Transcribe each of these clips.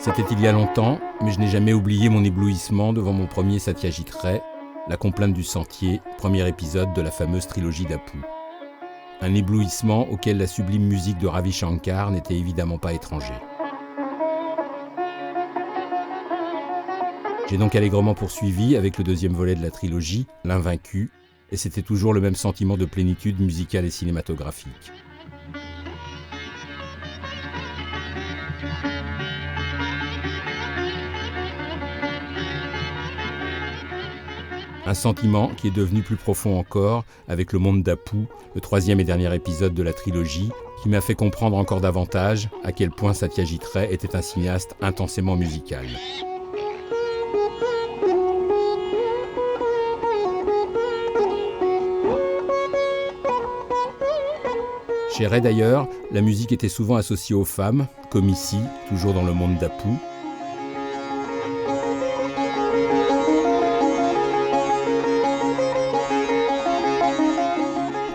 C'était il y a longtemps, mais je n'ai jamais oublié mon éblouissement devant mon premier Satyajit Ray, La complainte du sentier, premier épisode de la fameuse trilogie d'Apu. Un éblouissement auquel la sublime musique de Ravi Shankar n'était évidemment pas étranger. J'ai donc allègrement poursuivi avec le deuxième volet de la trilogie, L'Invaincu, et c'était toujours le même sentiment de plénitude musicale et cinématographique. Un sentiment qui est devenu plus profond encore avec Le Monde d'Apu, le troisième et dernier épisode de la trilogie, qui m'a fait comprendre encore davantage à quel point Satyajit Ray était un cinéaste intensément musical. Chez Ray d'ailleurs, la musique était souvent associée aux femmes, comme ici, toujours dans Le Monde d'Apu.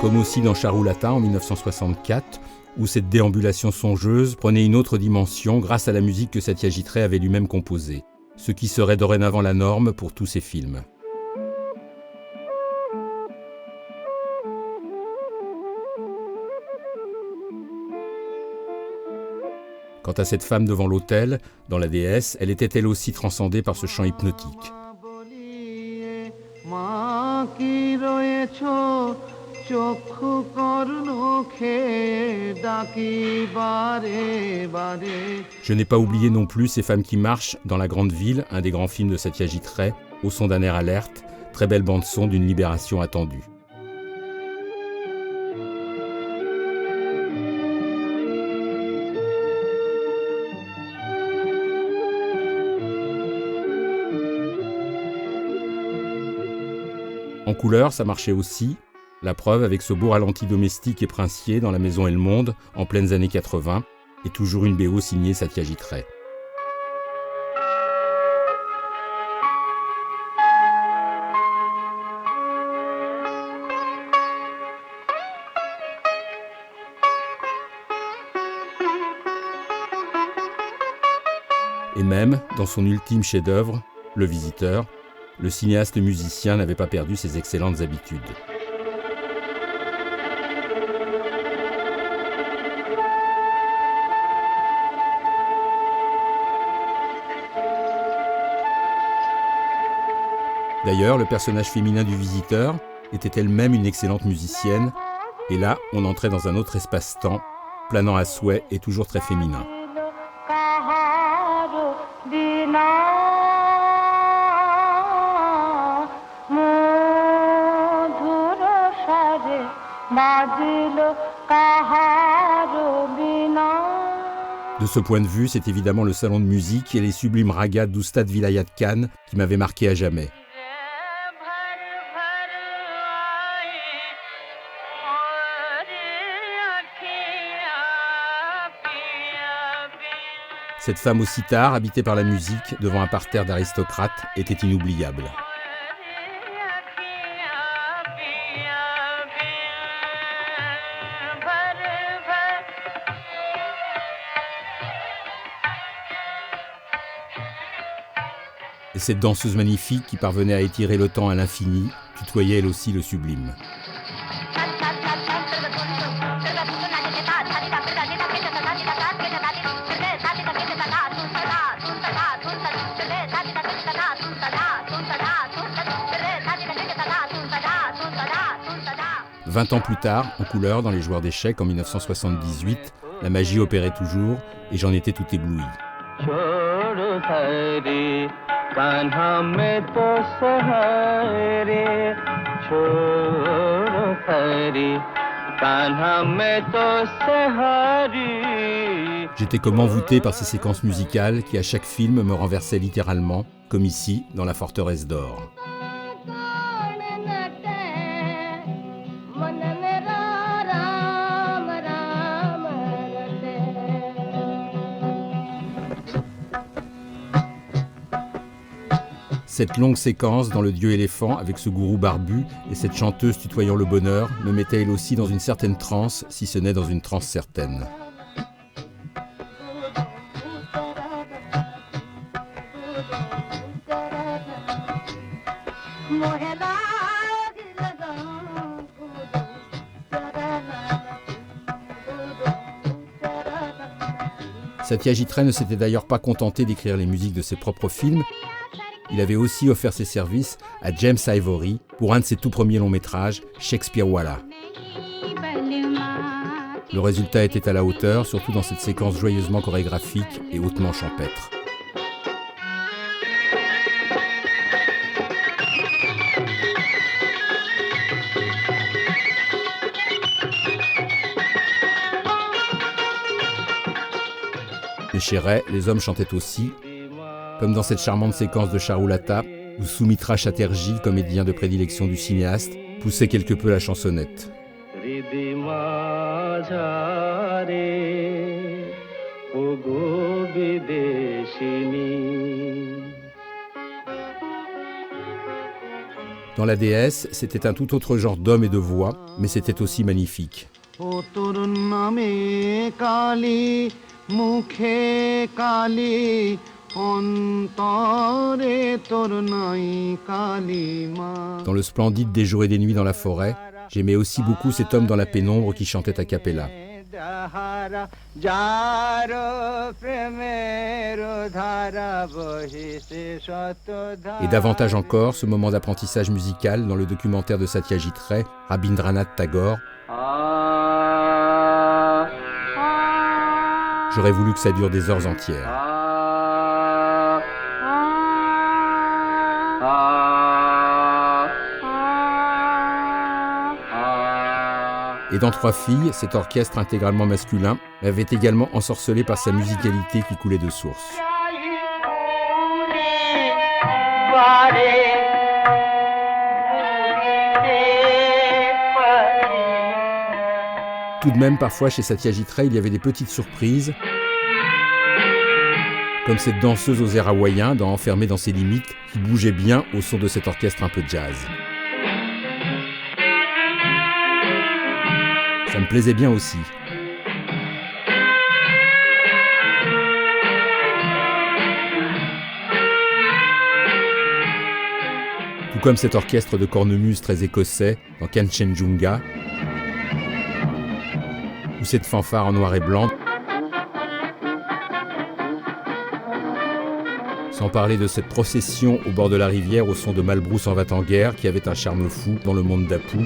Comme aussi dans Charulata en 1964, où cette déambulation songeuse prenait une autre dimension grâce à la musique que Satyajit Ray avait lui-même composée, ce qui serait dorénavant la norme pour tous ses films. Quant à cette femme devant l'autel, dans La Déesse, elle était elle aussi transcendée par ce chant hypnotique. Je n'ai pas oublié non plus ces femmes qui marchent dans La Grande Ville, un des grands films de Satyajit Ray, au son d'un air alerte, très belle bande-son d'une libération attendue. En couleur, ça marchait aussi. La preuve avec ce beau ralenti domestique et princier dans La Maison et le Monde, en pleines années 80, et toujours une BO signée Satyajit Ray. Et même, dans son ultime chef-d'œuvre, Le Visiteur, le cinéaste musicien n'avait pas perdu ses excellentes habitudes. D'ailleurs, le personnage féminin du Visiteur était elle-même une excellente musicienne, et là, on entrait dans un autre espace-temps, planant à souhait et toujours très féminin. De ce point de vue, c'est évidemment le salon de musique et les sublimes ragas d'Oustad Vilayat Khan qui m'avaient marqué à jamais. Cette femme au sitar, habitée par la musique, devant un parterre d'aristocrates, était inoubliable. Et cette danseuse magnifique qui parvenait à étirer le temps à l'infini, tutoyait elle aussi le sublime. « 20 ans plus tard, en couleur, dans Les Joueurs d'échecs en 1978, la magie opérait toujours et j'en étais tout ébloui. J'étais comme envoûté par ces séquences musicales qui à chaque film me renversaient littéralement, comme ici dans La Forteresse d'Or. Cette longue séquence dans Le Dieu éléphant avec ce gourou barbu et cette chanteuse tutoyant le bonheur me mettait elle aussi dans une certaine transe, si ce n'est dans une transe certaine. Satyajit Ray ne s'était d'ailleurs pas contenté d'écrire les musiques de ses propres films. Il avait aussi offert ses services à James Ivory pour un de ses tout premiers longs métrages, Shakespeare-Walla. Le résultat était à la hauteur, surtout dans cette séquence joyeusement chorégraphique et hautement champêtre. Et chez Ray, les hommes chantaient aussi, comme dans cette charmante séquence de Charulata, où Soumitra Chatterjee, comédien de prédilection du cinéaste, poussait quelque peu la chansonnette. Dans La déesse, c'était un tout autre genre d'homme et de voix, mais c'était aussi magnifique. Dans le splendide Des jours et des nuits dans la forêt, j'aimais aussi beaucoup cet homme dans la pénombre qui chantait a cappella. Et davantage encore, ce moment d'apprentissage musical dans le documentaire de Satyajit Ray, Rabindranath Tagore. J'aurais voulu que ça dure des heures entières. Et dans Trois filles, cet orchestre intégralement masculin m'avait également ensorcelé par sa musicalité qui coulait de source. Tout de même, parfois, chez Satyajit Ray, il y avait des petites surprises, comme cette danseuse aux airs hawaïens dans Enfermée dans ses limites, qui bougeait bien au son de cet orchestre un peu jazz. Ça me plaisait bien aussi. Tout comme cet orchestre de cornemuse très écossais dans Kanchenjunga, ou cette fanfare en noir et blanc. Sans parler de cette procession au bord de la rivière au son de Malbrous en va-t-en-guerre qui avait un charme fou dans le monde d'Apu.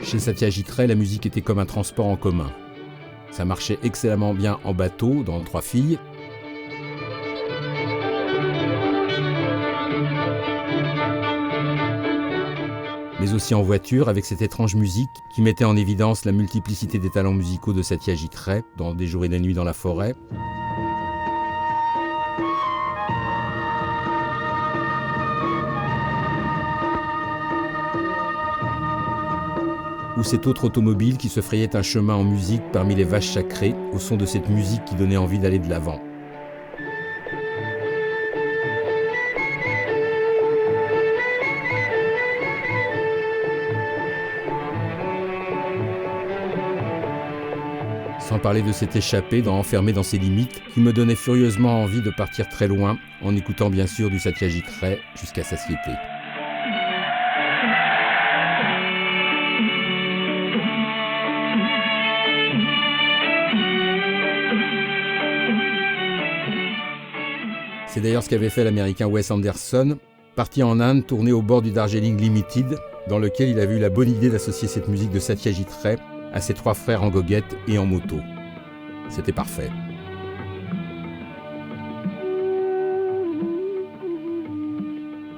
Chez Satyajit Ray, la musique était comme un transport en commun. Ça marchait excellemment bien en bateau, dans Trois filles. Mais aussi en voiture, avec cette étrange musique qui mettait en évidence la multiplicité des talents musicaux de Satyajit Ray dans Des jours et des nuits dans la forêt. Ou cette autre automobile qui se frayait un chemin en musique parmi les vaches sacrées, au son de cette musique qui donnait envie d'aller de l'avant. Sans parler de cet échappé dans Enfermé dans ses limites, qui me donnait furieusement envie de partir très loin, en écoutant bien sûr du Satyajit Ray jusqu'à satiété. C'est d'ailleurs ce qu'avait fait l'américain Wes Anderson, parti en Inde tourner au bord du Darjeeling Limited, dans lequel il avait eu la bonne idée d'associer cette musique de Satyajit Ray à ses trois frères en goguette et en moto. C'était parfait.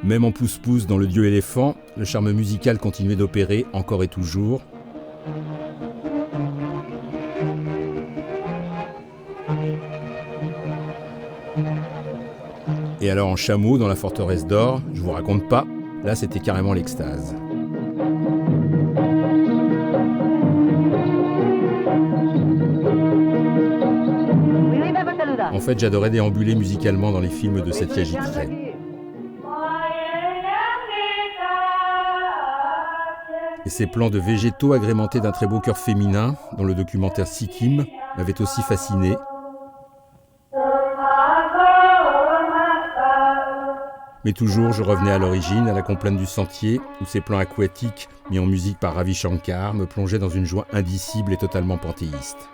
Même en pouce-pouce dans Le Dieu éléphant, le charme musical continuait d'opérer encore et toujours. Et alors en chameau dans La forteresse d'or, je vous raconte pas, là c'était carrément l'extase. En fait, j'adorais déambuler musicalement dans les films de Satyajit Ray. Et ces plans de végétaux agrémentés d'un très beau chœur féminin, dans le documentaire Sikkim, m'avaient aussi fasciné. Mais toujours, je revenais à l'origine, à la complainte du sentier, où ces plans aquatiques, mis en musique par Ravi Shankar, me plongeaient dans une joie indicible et totalement panthéiste.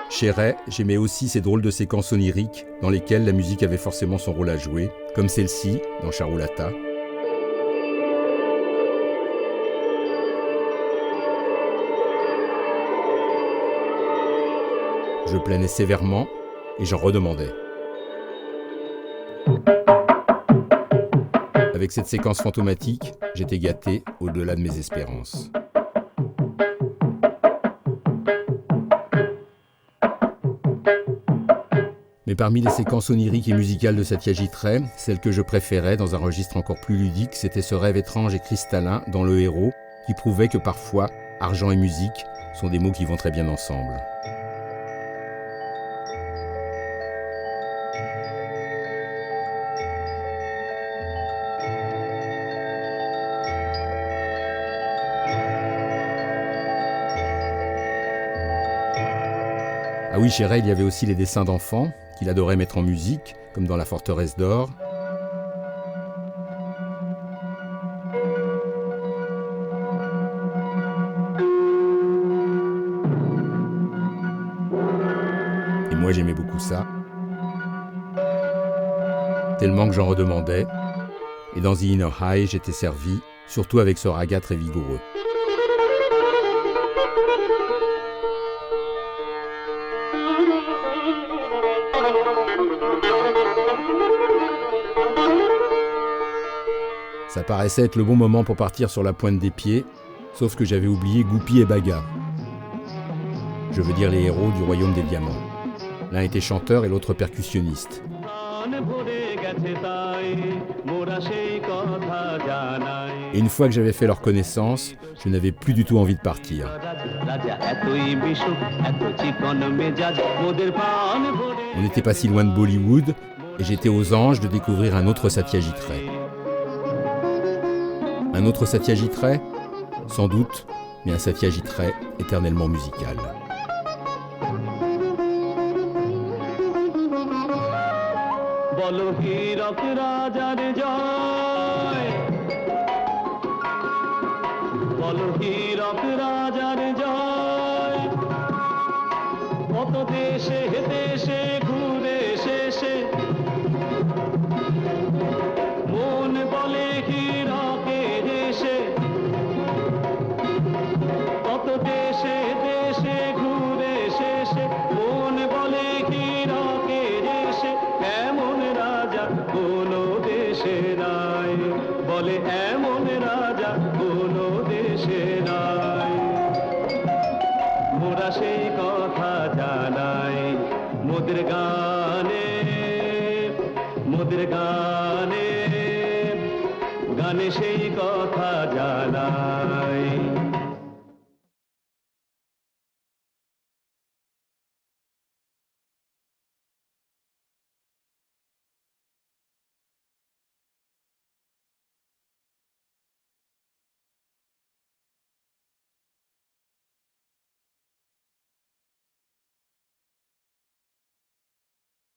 Chez Ray, j'aimais aussi ces drôles de séquences oniriques dans lesquelles la musique avait forcément son rôle à jouer, comme celle-ci dans Charulata. Je planais sévèrement et j'en redemandais. Avec cette séquence fantomatique, j'étais gâté au-delà de mes espérances. Mais parmi les séquences oniriques et musicales de Satyajit Ray, celle que je préférais dans un registre encore plus ludique, c'était ce rêve étrange et cristallin dans Le Héros, qui prouvait que parfois, argent et musique sont des mots qui vont très bien ensemble. Ah oui, chez Ray, il y avait aussi les dessins d'enfants qu'il adorait mettre en musique, comme dans La Forteresse d'Or. Et moi, j'aimais beaucoup ça. Tellement que j'en redemandais. Et dans The Inner High, j'étais servi, surtout avec ce raga très vigoureux. Ça paraissait être le bon moment pour partir sur la pointe des pieds, sauf que j'avais oublié Goupy et Baga. Je veux dire les héros du royaume des diamants. L'un était chanteur et l'autre percussionniste. Et une fois que j'avais fait leur connaissance, je n'avais plus du tout envie de partir. On n'était pas si loin de Bollywood, et j'étais aux anges de découvrir un autre Satyajit Ray. Un autre Satyajit Ray ? Sans doute, mais un Satyajit Ray éternellement musical. বলো হীরক রাজার জয়, বলো হীরক রাজার জয়, কত দেশে দেশে ঘুরে শেষে মন বলে হীরকের দেশে, কত দেশে দেশে ঘুরে শেষে মন বলে হীরকের দেশে, এমন রাজা কোনো দেশে নাই, বলে এমন রাজা কোনো দেশে নাই। মোরা সেই কথা জানাই মোদের গানে, মোদের গানে, গানে সেই কথা জানাই।